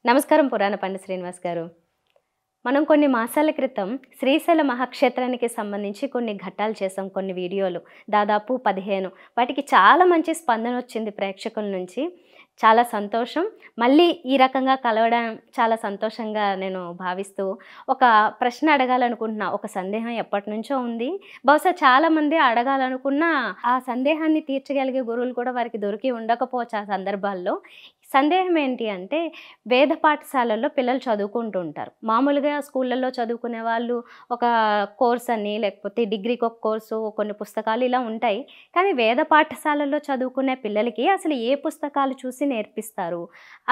నమస్కారం పురాణ పండిత శ్రీనివాస్ గారు. మనం కొన్ని మాసాల క్రితం శ్రీశైల మహాక్షేత్రానికి సంబంధించి కొన్ని ఘట్టాలు చేసాం, కొన్ని వీడియోలు. దాదాపు 15. వాటికి చాలా మంచి స్పందన వచ్చింది ప్రేక్షకుల నుంచి. చాలా సంతోషం. మళ్ళీ ఈ రకంగా కలవడం చాలా సంతోషంగా నేను భావిస్తూ ఒక ప్రశ్న అడగాలనుకుంటున్నా. ఒక సందేహం ఎప్పటినుంచో ఉంది. బహుశా చాలామంది అడగాలనుకున్న ఆ సందేహాన్ని తీర్చగలిగే గురువులు కూడా వారికి దొరికి ఉండకపోవచ్చు ఆ సందర్భాల్లో. సందేహం ఏంటి అంటే, వేద పాఠశాలల్లో పిల్లలు చదువుకుంటూ ఉంటారు. మామూలుగా స్కూళ్ళల్లో చదువుకునే వాళ్ళు ఒక కోర్స్ అని, లేకపోతే డిగ్రీకి ఒక కోర్సు, కొన్ని పుస్తకాలు ఇలా ఉంటాయి. కానీ వేద పాఠశాలల్లో చదువుకునే పిల్లలకి అసలు ఏ పుస్తకాలు చూసి నేర్పిస్తారు?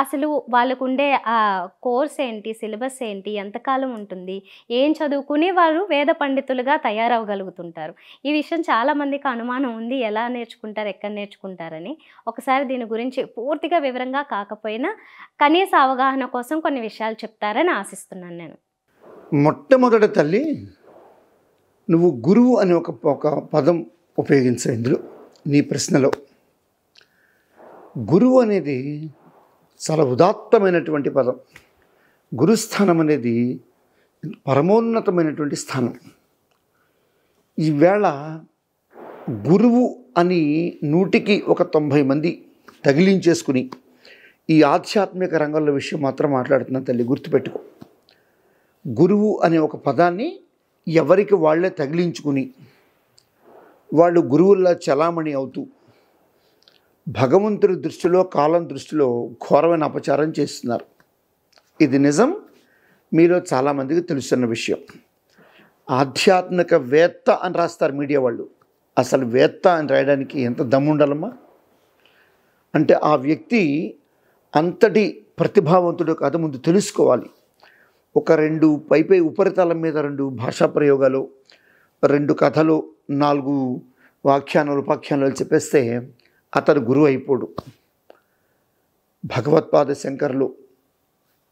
అసలు వాళ్ళకుండే ఆ కోర్స్ ఏంటి? సిలబస్ ఏంటి? ఎంతకాలం ఉంటుంది? ఏం చదువుకుని వారు వేద పండితులుగా తయారవ్వగలుగుతుంటారు? ఈ విషయం చాలామందికి అనుమానం ఉంది. ఎలా నేర్చుకుంటారు? ఎక్కడ నేర్చుకుంటారని. ఒకసారి దీని గురించి పూర్తిగా వివరంగా కాకపోయినా కనీస అవగాహన కోసం కొన్ని విషయాలు చెప్తారని ఆశిస్తున్నాను నేను. మొట్టమొదట తల్లి, నువ్వు గురువు అనే ఒక పదం ఉపయోగించావు ఇందులో నీ ప్రశ్నలో. గురువు అనేది చాలా ఉదాత్తమైనటువంటి పదం. గురుస్థానం అనేది పరమోన్నతమైనటువంటి స్థానం. ఈవేళ గురువు అని 100కి 90 మంది తగిలించేసుకుని ఈ ఆధ్యాత్మిక రంగంలో విషయం మాత్రం మాట్లాడుతున్నా తల్లి, గుర్తుపెట్టుకో. గురువు అనే ఒక పదాన్ని ఎవరికి వాళ్ళే తగిలించుకుని వాళ్ళు గురువుల్లా చలామణి అవుతూ భగవంతుడి దృష్టిలో, కాలం దృష్టిలో ఘోరమైన అపచారం చేస్తున్నారు. ఇది నిజం, మీలో చాలామందికి తెలుస్తున్న విషయం. ఆధ్యాత్మిక వేత్త అని రాస్తారు మీడియా వాళ్ళు. అసలు వేత్త అని రాయడానికి ఎంత దమ్ముండాలమ్మా? అంటే ఆ వ్యక్తి అంతటి ప్రతిభావంతుడు కాదు, ముందు తెలుసుకోవాలి. ఒక 2 పై ఉపరితలం మీద 2 భాషా ప్రయోగాలు, 2 కథలు, 4 వ్యాఖ్యానాలు, ఉపాఖ్యానాలు చెప్పేస్తే అతడు గురువు అయిపోడు. భగవత్పాద శంకరులు,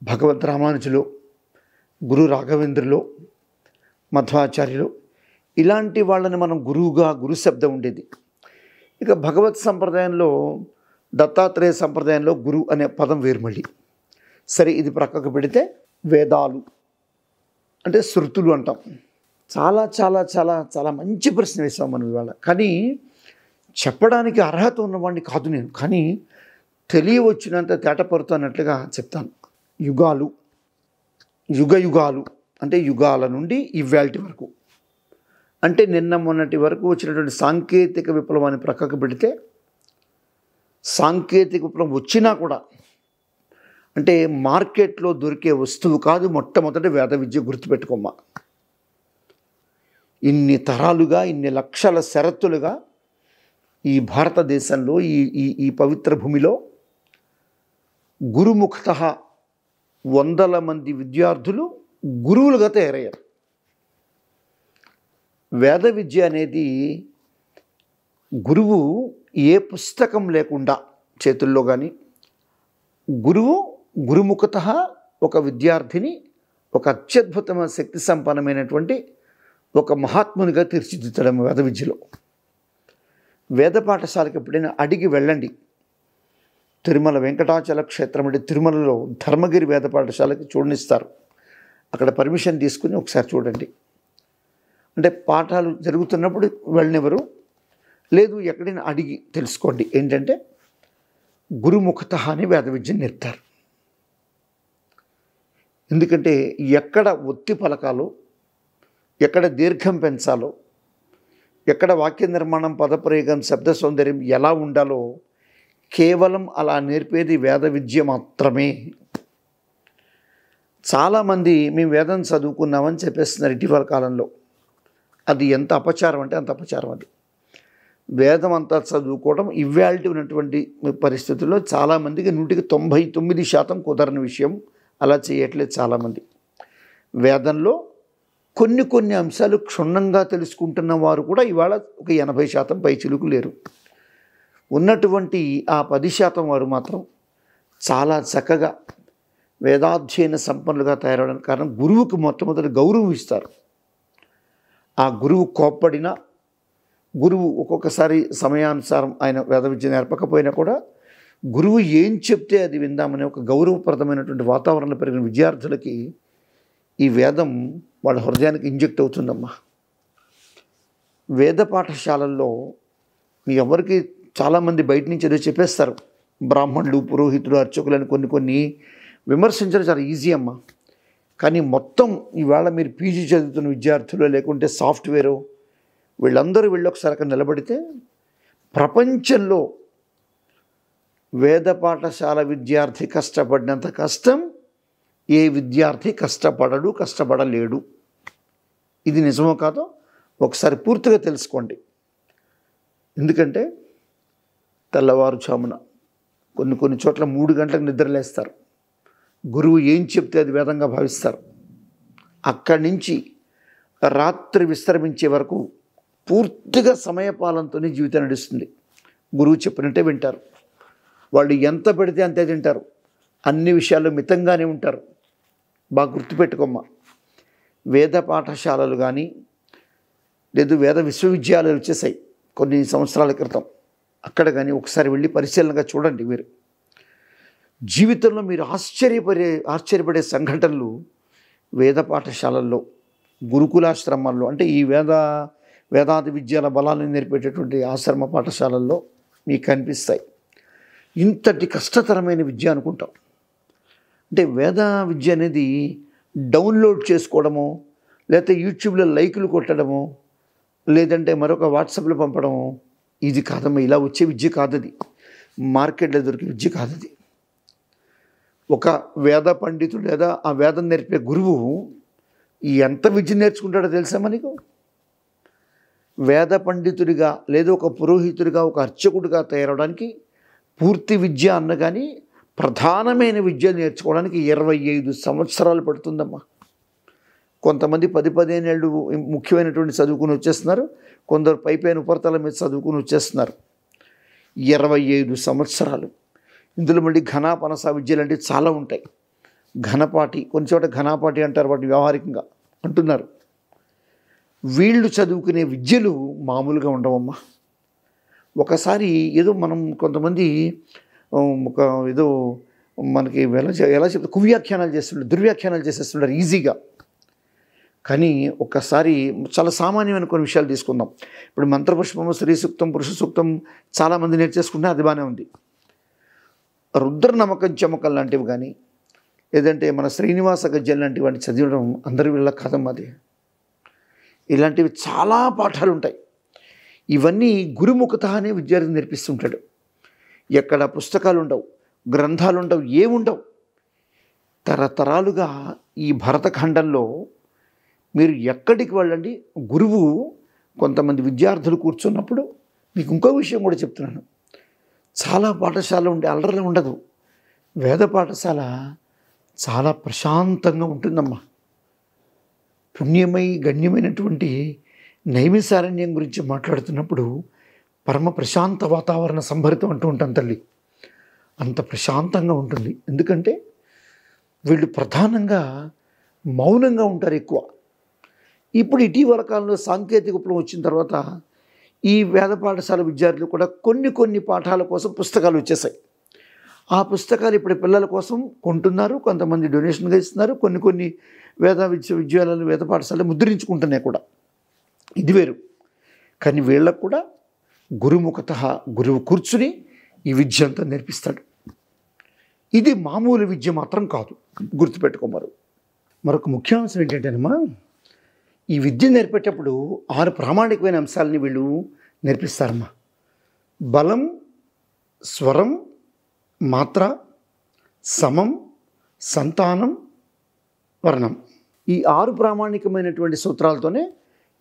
భగవద్ రామానుజులు, గురు రాఘవేంద్రులు, మధ్వాచార్యులు, ఇలాంటి వాళ్ళని మనం గురువుగా, గురు శబ్దం ఉండేది. ఇక భగవత్ సంప్రదాయంలో, దత్తాత్రేయ సంప్రదాయంలో గురు అనే పదం వేరు మళ్ళీ. సరే, ఇది ప్రక్కకు పెడితే వేదాలు అంటే శృతులు అంటాం. చాలా చాలా చాలా చాలా మంచి ప్రశ్న వేసాం మనం ఇవాళ. కానీ చెప్పడానికి అర్హత ఉన్నవాడిని కాదు నేను, కానీ తెలియవచ్చినంత తేటపరుతున్నట్లుగా చెప్తాను. యుగాలు, యుగాలు అంటే యుగాల నుండి ఇవాల్టి వరకు, అంటే నిన్న మొన్నటి వరకు వచ్చినటువంటి సాంకేతిక విప్లవాన్ని ప్రక్కకు పెడితే, సాంకేతిక విప్లవం వచ్చినా కూడా అంటే మార్కెట్లో దొరికే వస్తువు కాదు మొట్టమొదటి వేద విద్య. గుర్తుపెట్టుకోమ్మా. ఇన్ని తరాలుగా, ఇన్ని లక్షల షరతులుగా ఈ భారతదేశంలో, ఈ పవిత్ర భూమిలో గురుముఖతః 100 మంది విద్యార్థులు గురువులుగా తయారయ్యారు. వేద విద్య అనేది గురువు ఏ పుస్తకం లేకుండా చేతుల్లో కానీ, గురుముఖతః ఒక విద్యార్థిని ఒక అత్యద్భుతమైన శక్తి సంపన్నమైనటువంటి ఒక మహాత్మునిగా తీర్చిదిద్దడం వేద విద్యలో. వేద పాఠశాలకు ఎప్పుడైనా అడిగి వెళ్ళండి. తిరుమల వెంకటాచల క్షేత్రం అంటే తిరుమలలో ధర్మగిరి వేద పాఠశాలకి చూడనిస్తారు. అక్కడ పర్మిషన్ తీసుకుని ఒకసారి చూడండి. అంటే పాఠాలు జరుగుతున్నప్పుడు వెళ్ళనివ్వరు. లేదు, ఎక్కడైనా అడిగి తెలుసుకోండి. ఏంటంటే గురుముఖతః అని వేద విద్యను నేర్పుతారు. ఎందుకంటే ఎక్కడ ఒత్తి పలకాలో, ఎక్కడ దీర్ఘం పెంచాలో, ఎక్కడ వాక్య నిర్మాణం, పదప్రయోగం, శబ్ద సౌందర్యం ఎలా ఉండాలో కేవలం అలా నేర్పేది వేద విద్య మాత్రమే. చాలామంది మేము వేదం చదువుకున్నామని చెప్పేస్తున్నారు ఇటీవల కాలంలో. అది ఎంత అపచారం అంటే అంత అపచారం. అది వేదం అంతా చదువుకోవడం ఇవాల్టి ఉన్నటువంటి పరిస్థితుల్లో చాలామందికి 100కి 99% కుదరని విషయం. అలా చేయట్లేదు చాలామంది. వేదంలో కొన్ని అంశాలు క్షుణ్ణంగా తెలుసుకుంటున్న వారు కూడా ఇవాళ ఒక 80% పైచిలుకు లేరు. ఉన్నటువంటి ఆ 10% వారు మాత్రం చాలా చక్కగా వేదాధ్యయన సంపన్నులుగా తయారవడానికి కారణం గురువుకు మొట్టమొదటి గౌరవం ఇస్తారు. ఆ గురువు కోప్పడినా, గురువు ఒక్కొక్కసారి సమయానుసారం ఆయన వేద విద్య నేర్పకపోయినా కూడా గురువు ఏం చెప్తే అది విందామనే ఒక గౌరవప్రదమైనటువంటి వాతావరణంలో పెరిగిన విద్యార్థులకి ఈ వేదం వాళ్ళ హృదయానికి ఇంజెక్ట్ అవుతుందమ్మా. వేద పాఠశాలల్లో మీ ఎవరికి చాలామంది బయట నుంచి ఏదో చెప్పేస్తారు, బ్రాహ్మణులు, పురోహితులు, అర్చకులని కొన్ని విమర్శించడం చాలా ఈజీ అమ్మా. కానీ మొత్తం ఈవేళ మీరు పీజీ చదువుతున్న విద్యార్థులు లేకుంటే సాఫ్ట్వేరు వీళ్ళందరూ వెళ్ళి ఒకసారి అక్కడ నిలబడితే ప్రపంచంలో వేద పాఠశాల విద్యార్థి కష్టపడినంత కష్టం ఏ విద్యార్థి కష్టపడలేడు. ఇది నిజమో కాదో ఒకసారి పూర్తిగా తెలుసుకోండి. ఎందుకంటే తెల్లవారుజామున కొన్ని చోట్ల 3 గంటలకు నిద్రలేస్తారు. గురువు ఏం చెప్తే అది వేదంగా భావిస్తారు. అక్కడి నుంచి రాత్రి విశ్రమించే వరకు పూర్తిగా సమయపాలనతోనే జీవితం నడుస్తుంది. గురువు చెప్పినట్టే వింటారు. వాళ్ళు ఎంత పెడితే అంతే తింటారు. అన్ని విషయాల్లో మితంగానే ఉంటారు. బాగా గుర్తుపెట్టుకోమ్మా. వేద పాఠశాలలు కానీ లేదు వేద విశ్వవిద్యాలయాలు వచ్చేసాయి కొన్ని సంవత్సరాల క్రితం. అక్కడ కానీ ఒకసారి వెళ్ళి పరిశీలనగా చూడండి. మీరు జీవితంలో మీరు ఆశ్చర్యపడే సంఘటనలు వేద పాఠశాలల్లో, గురుకులాశ్రమాల్లో, అంటే ఈ వేదాది విద్యల బలాలను నేర్పేటటువంటి ఆశ్రమ పాఠశాలల్లో మీకు కనిపిస్తాయి. ఇంతటి కష్టతరమైన విద్య అనుకుంటాం. అంటే వేద విద్య అనేది డౌన్లోడ్ చేసుకోవడము, లేకపోతే యూట్యూబ్లో లైకులు కొట్టడము, లేదంటే మరొక వాట్సాప్లో పంపడము, ఇది కాదమ్మా. ఇలా వచ్చే విద్య కాదది. మార్కెట్లో దొరికే విద్య కాదది. ఒక వేద పండితుడు లేదా ఆ వేదం నేర్పే గురువు ఎంత విద్య నేర్చుకుంటాడో తెలుసా మనకు? వేద పండితుడిగా లేదా ఒక పురోహితుడిగా ఒక అర్చకుడిగా తయారవడానికి పూర్తి విద్య అన్న కానీ ప్రధానమైన విద్య నేర్చుకోవడానికి 25 సంవత్సరాలు పడుతుందమ్మా. కొంతమంది 10-15 ఏళ్ళు ముఖ్యమైనటువంటి చదువుకుని వచ్చేస్తున్నారు. కొందరు పైపైన ఉపరితల మీద చదువుకుని వచ్చేస్తున్నారు. 25 సంవత్సరాలు. ఇందులో మళ్ళీ ఘనాపనస విద్యలు అంటే చాలా ఉంటాయి. ఘనపాటి, కొన్ని చోట ఘనాపాటి అంటారు, వాటి వ్యవహారికంగా అంటున్నారు. వీళ్ళు చదువుకునే విద్యలు మామూలుగా ఉండవమ్మా. ఒకసారి ఏదో మనం కొంతమంది ఒక ఏదో మనకి ఎలా చెప్తే కువ్యాఖ్యానాలు చేస్తుంటారు, దుర్వ్యాఖ్యానాలు చేసేస్తుంటారు ఈజీగా. కానీ ఒక్కసారి చాలా సామాన్యమైన కొన్ని విషయాలు తీసుకుందాం. ఇప్పుడు మంత్రపుష్పము, స్త్రీ సూక్తం, పురుష సూక్తం చాలామంది నేర్చేసుకుంటే అది బాగానే ఉంది. రుద్ర నమ్మకం చమకం లాంటివి కానీ లేదంటే మన శ్రీనివాస గద్యం లాంటివి చదివడం అందరి వీళ్ళ కాదమ్మా. అది ఇలాంటివి చాలా పాఠాలు ఉంటాయి. ఇవన్నీ గురుముఖతనే విద్యార్థి నేర్పిస్తుంటాడు. ఎక్కడ పుస్తకాలు ఉండవు, గ్రంథాలు ఉండవు, ఏముండవు. తరతరాలుగా ఈ భరతఖండంలో మీరు ఎక్కడికి వెళ్ళండి, గురువు కొంతమంది విద్యార్థులు కూర్చున్నప్పుడు మీకు ఇంకో విషయం కూడా చెప్తున్నాను. చాలా పాఠశాల ఉండే అల్లరి ఉండదు. వేద పాఠశాల చాలా ప్రశాంతంగా ఉంటుందమ్మా. పుణ్యమై గణ్యమైనటువంటి నైమిసారణ్యం గురించి మాట్లాడుతున్నప్పుడు పరమ ప్రశాంత వాతావరణ సంభరితం అంటూ ఉంటాం తల్లి. అంత ప్రశాంతంగా ఉంటుంది. ఎందుకంటే వీళ్ళు ప్రధానంగా మౌనంగా ఉంటారు ఎక్కువ. ఇప్పుడు ఇటీవల కాలంలో సాంకేతిక విప్లవం వచ్చిన తర్వాత ఈ వేద పాఠశాల విద్యార్థులు కూడా కొన్ని పాఠాల కోసం పుస్తకాలు వచ్చేసాయి. ఆ పుస్తకాలు ఇప్పుడు పిల్లల కోసం కొంటున్నారు, కొంతమంది డొనేషన్గా ఇస్తున్నారు. కొన్ని వేద విద్యాలయాలు, వేద పాఠశాలలు ముద్రించుకుంటున్నాయి కూడా. ఇది వేరు. కానీ వీళ్ళకు కూడా గురుముఖత, గురువు కూర్చుని ఈ విద్య అంతా నేర్పిస్తాడు. ఇది మామూలు విద్య మాత్రం కాదు, గుర్తుపెట్టుకోమరు. మరొక ముఖ్యాంశం ఏంటంటేనమ్మా, ఈ విద్య నేర్పేటప్పుడు 6 ప్రామాణికమైన అంశాలని వీళ్ళు నేర్పిస్తారమ్మా. బలం, స్వరం, మాత్ర, సమం, సంతానం, వర్ణం. ఈ 6 ప్రామాణికమైనటువంటి సూత్రాలతోనే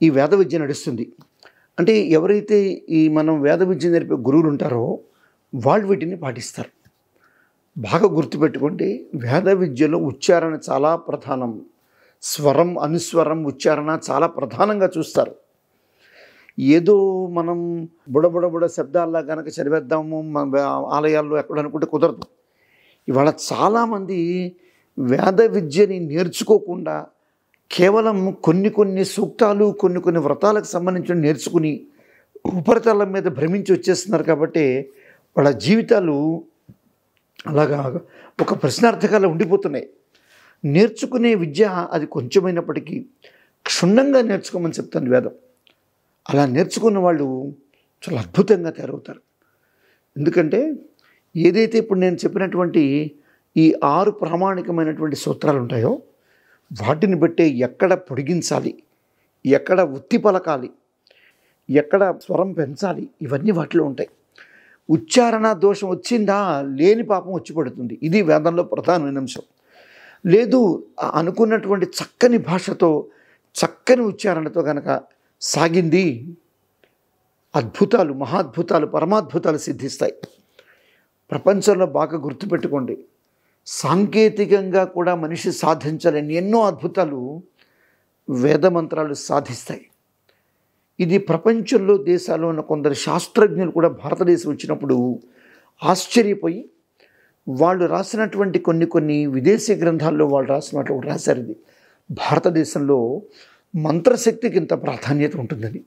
ఈ వేద విద్య నడుస్తుంది. అంటే ఎవరైతే ఈ మనం వేద విద్య నేర్పే గురువులు ఉంటారో వాళ్ళు వీటిని పాటిస్తారు. బాగా గుర్తుపెట్టుకోండి, వేద విద్యలో ఉచ్చారణ చాలా ప్రధానం. స్వరం, అనుస్వరం, ఉచ్చారణ చాలా ప్రధానంగా చూస్తారు. ఏదో మనం బుడబుడ శబ్దాల్లా కనుక చదివేద్దాము ఆలయాల్లో ఎక్కడ అనుకుంటే కుదరదు. ఇవాళ చాలామంది వేద విద్యని నేర్చుకోకుండా కేవలం కొన్ని సూక్తాలు, కొన్ని వ్రతాలకు సంబంధించిన నేర్చుకుని ఉపరితలం మీద భ్రమించి వచ్చేస్తున్నారు. కాబట్టి వాళ్ళ జీవితాలు అలాగా ఒక ప్రశ్నార్థకాలు ఉండిపోతున్నాయి. నేర్చుకునే విద్య అది కొంచెమైనప్పటికీ క్షుణ్ణంగా నేర్చుకోమని చెప్తాను వేదం. అలా నేర్చుకున్న వాళ్ళు చాలా అద్భుతంగా తయారవుతారు. ఎందుకంటే ఏదైతే ఇప్పుడు నేను చెప్పినటువంటి ఈ 6 ప్రామాణికమైనటువంటి సూత్రాలు ఉంటాయో వాటిని బట్టే ఎక్కడ పొడిగించాలి, ఎక్కడ ఉత్తి పలకాలి, ఎక్కడ స్వరం పెంచాలి, ఇవన్నీ వాటిలో ఉంటాయి. ఉచ్చారణ దోషం వచ్చిందా లేని పాపం వచ్చి పడుతుంది. ఇది వేదంలో ప్రధానమైన అంశం. లేదు అనుకున్నటువంటి చక్కని భాషతో చక్కని ఉచ్చారణతో కనుక సాగింది అద్భుతాలు, మహాద్భుతాలు, పరమాద్భుతాలు సిద్ధిస్తాయి. ప్రపంచంలో బాగా గుర్తుపెట్టుకోండి, సాంకేతికంగా కూడా మనిషి సాధించలేని ఎన్నో అద్భుతాలు వేదమంత్రాలు సాధిస్తాయి. ఇది ప్రపంచంలో దేశాల్లో ఉన్న కొందరు శాస్త్రజ్ఞులు కూడా భారతదేశం వచ్చినప్పుడు ఆశ్చర్యపోయి వాళ్ళు రాసినటువంటి కొన్ని విదేశీ గ్రంథాల్లో వాళ్ళు రాసినట్లు రాశారు. ఇది భారతదేశంలో మంత్రశక్తికి ఇంత ప్రాధాన్యత ఉంటుందని.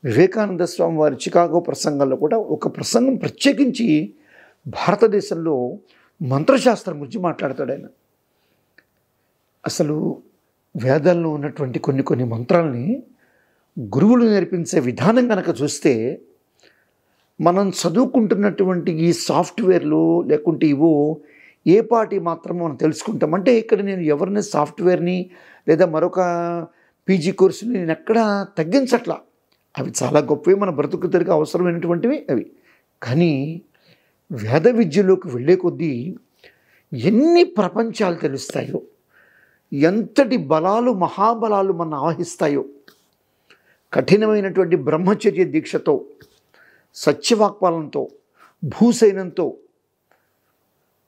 వివేకానంద స్వామి వారి చికాగో ప్రసంగంలో కూడా ఒక ప్రసంగం ప్రత్యేకించి భారతదేశంలో మంత్రశాస్త్రం గురించి మాట్లాడతాడు ఆయన. అసలు వేదాల్లో ఉన్నటువంటి కొన్ని మంత్రాలని గురువులు నేర్పించే విధానం కనుక చూస్తే మనం చదువుకుంటున్నటువంటి ఈ సాఫ్ట్వేర్లు లేకుంటే ఇవో ఏ పాటి మాత్రం మనం తెలుసుకుంటాం. అంటే ఇక్కడ నేను ఎవరిని సాఫ్ట్వేర్ని లేదా మరొక పీజీ కోర్సుని నేను ఎక్కడా తగ్గించట్లా. అవి చాలా గొప్పవి, మన బ్రతుకు తెరికి అవసరమైనటువంటివి అవి. కానీ వేద విద్యలోకి వెళ్ళే కొద్దీ ఎన్ని ప్రపంచాలు తెలుస్తాయో, ఎంతటి బలాలు మహాబలాలు మన ఆవహిస్తాయో. కఠినమైనటువంటి బ్రహ్మచర్య దీక్షతో, సత్యవాక్పాలనతో, భూసైనంతో,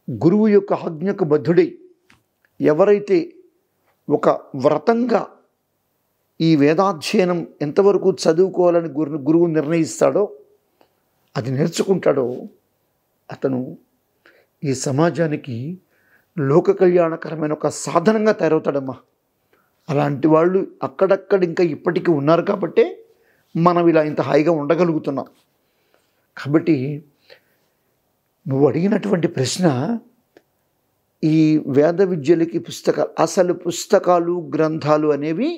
గురువు యొక్క ఆజ్ఞకు బద్ధుడై ఎవరైతే ఒక వ్రతంగా ఈ వేదాధ్యయనం ఎంతవరకు చదువుకోవాలని గురువు నిర్ణయిస్తాడో, అది నేర్చుకుంటాడో అతను ఈ సమాజానికి లోక కళ్యాణకరమైన ఒక సాధనంగా తయారవుతాడమ్మా. అలాంటి వాళ్ళు అక్కడక్కడ ఇంకా ఇప్పటికీ ఉన్నారు కాబట్టే మనం ఇలా ఇంత హాయిగా ఉండగలుగుతున్నాం. కాబట్టి నువ్వు అడిగినటువంటి ప్రశ్న, ఈ వేద విద్యలకి అసలు పుస్తకాలు గ్రంథాలు అనేవి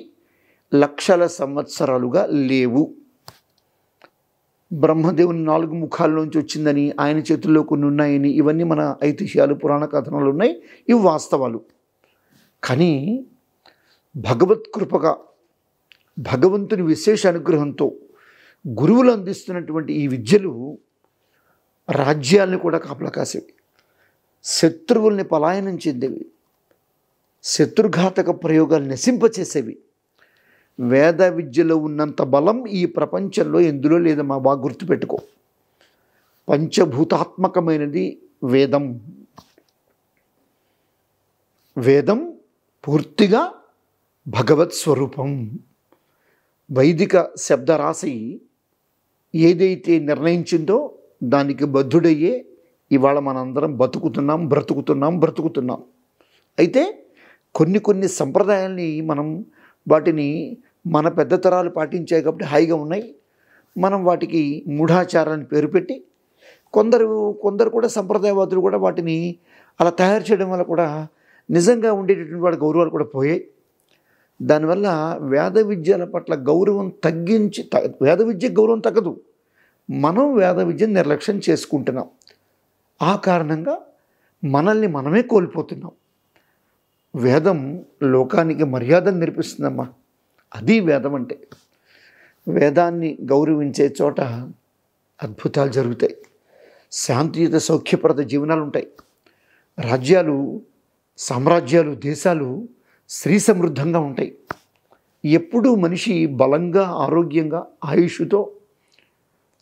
లక్షల సంవత్సరాలుగా లేవు. బ్రహ్మదేవుని 4 ముఖాల్లోంచి వచ్చిందని, ఆయన చేతుల్లో కొన్ని ఉన్నాయని, ఇవన్నీ మన ఐతిహ్యాలు, పురాణ కథనాలు ఉన్నాయి. ఇవి వాస్తవాలు. కానీ భగవత్ కృపగా, భగవంతుని విశేష అనుగ్రహంతో గురువులు అందిస్తున్నటువంటి ఈ విద్యలు రాజ్యాలను కూడా కాపలా కాసేవి, శత్రువుల్ని పలాయనం చెందేవి, శత్రుఘాతక ప్రయోగాలు నశింపచేసేవి. వేద విద్యలో ఉన్నంత బలం ఈ ప్రపంచంలో ఎందులో లేదమ్మా. బాగా గుర్తుపెట్టుకో. పంచభూతాత్మకమైనది వేదం. వేదం పూర్తిగా భగవత్ స్వరూపం. వైదిక శబ్దరాశి ఏదైతే నిర్ణయించిందో దానికి బద్ధుడయ్యే ఇవాళ మనందరం బ్రతుకుతున్నాం. అయితే కొన్ని సంప్రదాయాల్ని వాటిని మన పెద్ద తరాలు పాటించాయి కాబట్టి హాయిగా ఉన్నాయి. మనం వాటికి మూఢాచారాన్ని పేరు పెట్టి కొందరు కూడా సంప్రదాయవాదులు కూడా వాటిని అలా తయారు చేయడం వల్ల కూడా నిజంగా ఉండేటటువంటి వాడి గౌరవాలు కూడా పోయాయి. దానివల్ల వేద విద్యల పట్ల గౌరవం తగ్గించి, వేద విద్య గౌరవం తగ్గదు, మనం వేద విద్యను నిర్లక్ష్యం చేసుకుంటున్నాం. ఆ కారణంగా మనల్ని మనమే కోల్పోతున్నాం. వేదం లోకానికి మర్యాదను నేర్పిస్తుందమ్మా. అది వేదం అంటే. వేదాన్ని గౌరవించే చోట అద్భుతాలు జరుగుతాయి. శాంతియుత సౌఖ్యప్రద జీవనాలు ఉంటాయి. రాజ్యాలు, సామ్రాజ్యాలు, దేశాలు శ్రీ సమృద్ధంగా ఉంటాయి. ఎప్పుడూ మనిషి బలంగా, ఆరోగ్యంగా, ఆయుష్తో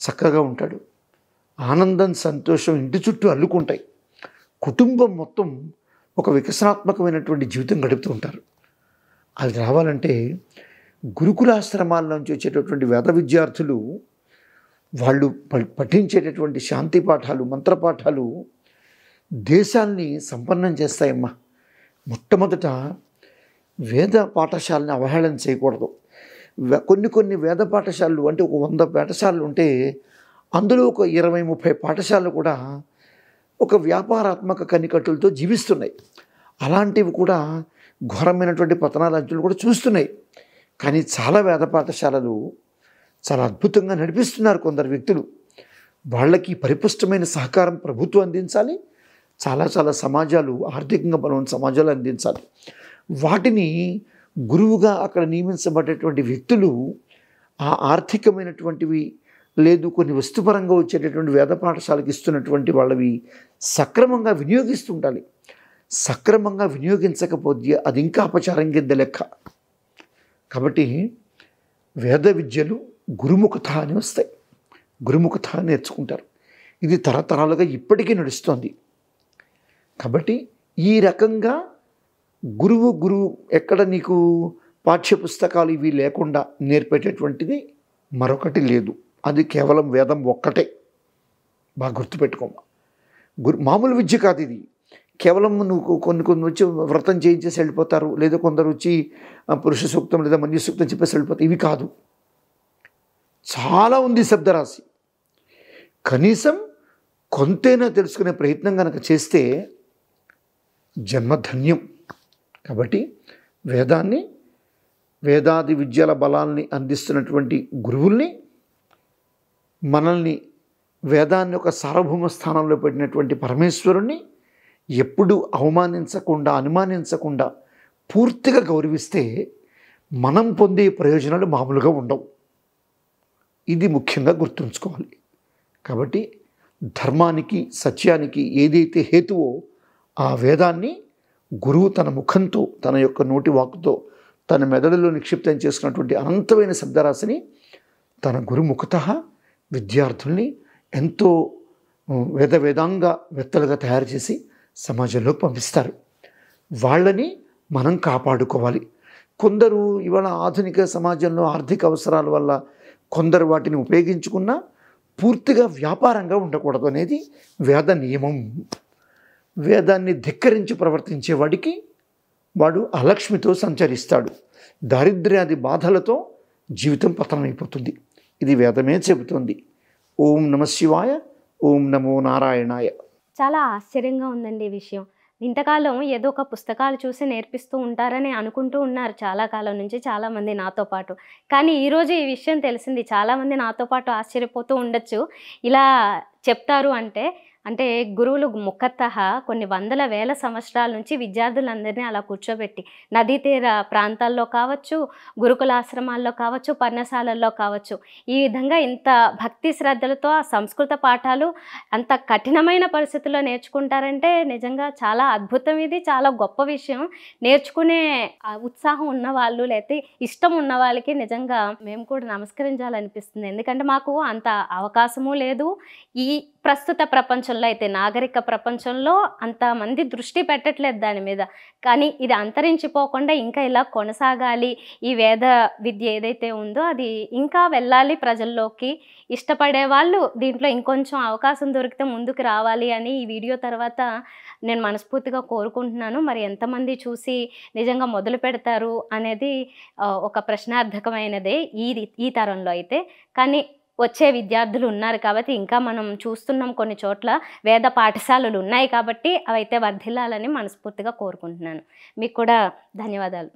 చక్కగా ఉంటాడు. ఆనందం, సంతోషం ఇంటి చుట్టూ అల్లుకుంటాయి. కుటుంబం మొత్తం ఒక వికసనాత్మకమైనటువంటి జీవితం గడుపుతూ ఉంటారు. అది రావాలంటే గురుకులాశ్రమాల నుంచి వచ్చేటటువంటి వేద విద్యార్థులు వాళ్ళు పఠించేటటువంటి శాంతి పాఠాలు, మంత్రపాఠాలు దేశాల్ని సంపన్నం చేస్తాయమ్మా. మొట్టమొదట వేద పాఠశాలని అవహేళన చేయకూడదు. కొన్ని వేద పాఠశాలలు అంటే ఒక 100 పాఠశాలలు ఉంటే అందులో ఒక 20-30 పాఠశాలలు కూడా ఒక వ్యాపారాత్మక కనికట్టులతో జీవిస్తున్నాయి. అలాంటివి కూడా ఘోరమైనటువంటి పతనాలంచులు కూడా చూస్తున్నాయి. కానీ చాలా వేద పాఠశాలలు చాలా అద్భుతంగా నడిపిస్తున్నారు కొందరు వ్యక్తులు. వాళ్ళకి పరిపుష్టమైన సహకారం ప్రభుత్వం అందించాలి. చాలా చాలా సమాజాలు, ఆర్థికంగా బలమైన సమాజాలు అందించాలి. వాటిని గురువుగా అక్కడ నియమించబడేటువంటి వ్యక్తులు ఆ ఆర్థికమైనటువంటివి లేదు కొన్ని వస్తుపరంగా వచ్చేటటువంటి వేద పాఠశాలకు ఇస్తున్నటువంటి వాళ్ళవి సక్రమంగా వినియోగిస్తుండాలి. సక్రమంగా వినియోగించకపోతే అది ఇంకా అపచారం కింద లెక్క. కాబట్టి వేద విద్యలు గురుముఖత అని వస్తాయి. గురుముఖత నేర్చుకుంటారు. ఇది తరతరాలుగా ఇప్పటికీ నడుస్తోంది. కాబట్టి ఈ రకంగా గురువు ఎక్కడ నీకు పాఠ్యపుస్తకాలు ఇవి లేకుండా నేర్పేటటువంటిది మరొకటి లేదు. అది కేవలం వేదం ఒక్కటే. బాగా గుర్తుపెట్టుకోమా. మామూలు విద్య కాదు ఇది. కేవలం నువ్వు కొన్ని వచ్చి వ్రతం చేయించేసి వెళ్ళిపోతారు, లేదా కొందరు వచ్చి పురుష సూక్తం లేదా మన్య సూక్తం చెప్పేసి వెళ్ళిపోతారు. ఇవి కాదు, చాలా ఉంది శబ్దరాశి. కనీసం కొంతైనా తెలుసుకునే ప్రయత్నం కనుక చేస్తే జన్మధన్యం. కాబట్టి వేదాది విద్యల బలాల్ని అందిస్తున్నటువంటి గురువుల్ని, మనల్ని వేదాన్ని ఒక సార్వభౌమ స్థానంలో పెట్టినటువంటి పరమేశ్వరుణ్ణి ఎప్పుడూ అనుమానించకుండా పూర్తిగా గౌరవిస్తే మనం పొందే ప్రయోజనాలు మామూలుగా ఉండవు. ఇది ముఖ్యంగా గుర్తుంచుకోవాలి. కాబట్టి ధర్మానికి, సత్యానికి ఏదైతే హేతువో ఆ వేదాన్ని గురువు తన ముఖంతో, తన యొక్క నోటి వాక్కుతో, తన మెదడులో నిక్షిప్తం చేసుకున్నటువంటి అనంతమైన శబ్దరాశిని తన గురుముఖత విద్యార్థుల్ని ఎంతో వేదాంగవేత్తలుగా తయారు చేసి సమాజంలోకి పంపిస్తారు. వాళ్ళని మనం కాపాడుకోవాలి. కొందరు ఇవాళ ఆధునిక సమాజంలో ఆర్థిక అవసరాల వల్ల కొందరు వాటిని ఉపయోగించుకున్నా పూర్తిగా వ్యాపారంగా ఉండకూడదు అనేది వేద నియమం. వేదాన్ని ధిక్కరించి ప్రవర్తించేవాడికి వాడు అలక్ష్మితో సంచరిస్తాడు. దారిద్ర్యాది బాధలతో జీవితం పతనమైపోతుంది. ఇది వేదమే చెబుతుంది. ఓం నమ శివాయ, ఓం నమో నారాయణాయ. చాలా ఆశ్చర్యంగా ఉందండి ఈ విషయం. ఇంతకాలం ఏదో ఒక పుస్తకాలు చూసి నేర్పిస్తూ ఉంటారని అనుకుంటూ ఉన్నారు చాలా కాలం నుంచి చాలామంది నాతో పాటు. కానీ ఈరోజు ఈ విషయం తెలిసింది. చాలామంది నాతో పాటు ఆశ్చర్యపోతూ ఉండొచ్చు. ఇలా చెప్తారు అంటే గురువులు ముఖతః కొన్ని వందల వేల సంవత్సరాల నుంచి విద్యార్థులందరినీ అలా కూర్చోబెట్టి నదీ తీర ప్రాంతాల్లో కావచ్చు, గురుకులాశ్రమాల్లో కావచ్చు, పర్ణశాలల్లో కావచ్చు, ఈ విధంగా ఇంత భక్తి శ్రద్ధలతో ఆ సంస్కృత పాఠాలు అంత కఠినమైన పరిస్థితుల్లో నేర్చుకుంటారంటే నిజంగా చాలా అద్భుతం. ఇది చాలా గొప్ప విషయం. నేర్చుకునే ఉత్సాహం ఉన్నవాళ్ళు లేకపోతే ఇష్టం ఉన్న వాళ్ళకి నిజంగా మేము కూడా నమస్కరించాలనిపిస్తుంది. ఎందుకంటే మాకు అంత అవకాశము లేదు. ఈ ప్రస్తుత ప్రపంచంలో అయితే, నాగరిక ప్రపంచంలో అంతమంది దృష్టి పెట్టట్లేదు దాని మీద. కానీ ఇది అంతరించిపోకుండా ఇంకా ఇలా కొనసాగాలి. ఈ వేద విద్య ఏదైతే ఉందో అది ఇంకా వెళ్ళాలి ప్రజల్లోకి. ఇష్టపడే వాళ్ళు దీంట్లో ఇంకొంచెం అవకాశం దొరికితే ముందుకు రావాలి అని ఈ వీడియో తర్వాత నేను మనస్ఫూర్తిగా కోరుకుంటున్నాను. మరి ఎంతమంది చూసి నిజంగా మొదలు పెడతారు అనేది ఒక ప్రశ్నార్థకమైనదే ఈ తరంలో అయితే. కానీ వచ్చే విద్యార్థులు ఉన్నారు కాబట్టి ఇంకా మనం చూస్తున్నాం కొన్ని చోట్ల వేద పాఠశాలలు ఉన్నాయి కాబట్టి అవైతే వర్ధిల్లాలని మనస్ఫూర్తిగా కోరుకుంటున్నాను. మీకు కూడా ధన్యవాదాలు.